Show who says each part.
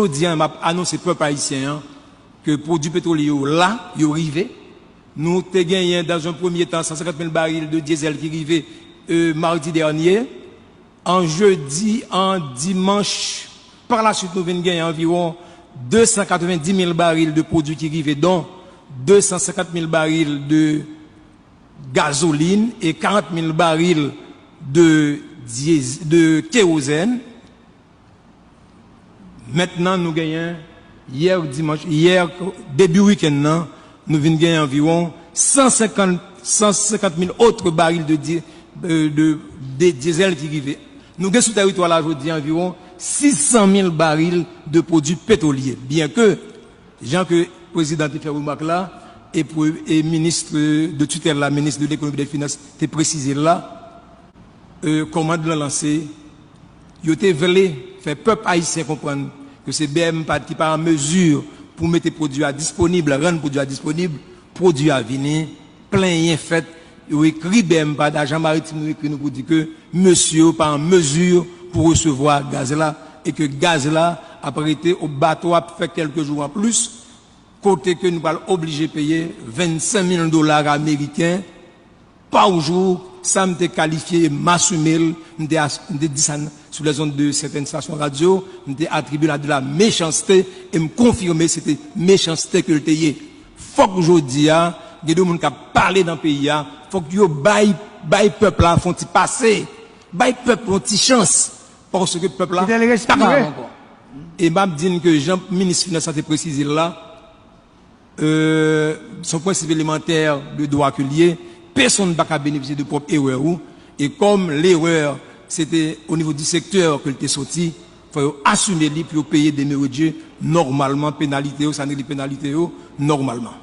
Speaker 1: Jodi, m'a annoncé peuple haïtien que produits pétroliers là, ils arrivent. Nous avons gagné dans un premier temps 150 000 barils de diesel qui arrivaient mardi dernier. En jeudi, en dimanche, par la suite, nous venons gagner environ 290 000 barils de produits qui arrivaient, dont 250 000 barils de gasoline et 40 000 barils de kérosène. Maintenant, nous gagnons, hier dimanche, hier, début week-end, nous venons gagner environ 150 000 autres barils de diesel qui arrivent. Nous gagnons sur le territoire là, aujourd'hui, environ 600 000 barils de produits pétroliers. Bien que, Jean que le président de fait remarque là, et ministre de tutelle, la ministre de l'économie et des finances, t'es précisé là, comment de lancer, il était voulu faire peuple haïtien comprendre que c'est BMPAD qui pas en mesure pour mettre les produits à disponible, rendre produits à disponible, produits à venir, plein fait. Il écrit BMPAD, agent maritime nous écrit nous pour dire que monsieur pas en mesure pour recevoir gaz là et que gaz là après été au bateau a fait quelques jours en plus. Côté que nous allons obliger de payer 25 000 $ américains par jour, ça m'était qualifié, m'assumer, m'était dit ça sur les ondes de certaines stations radio, m'était attribué de la méchanceté et me confirmer c'était méchanceté que le payé. Faut que je dis, il y a des gens qui parlé dans le pays, faut que yo bail peuple là, font passer, bail peuple ont chance, parce que le peuple là, et m'a dit que Jean, ministre de la Santé précisé là, son principe élémentaire de droit que lié, personne ne va bénéficier de propre erreur. Et comme l'erreur, c'était au niveau du secteur que était sorti, il faut assumer lui pour payer des méridieux normalement, pénalité, ça n'est pas pénalité, normalement.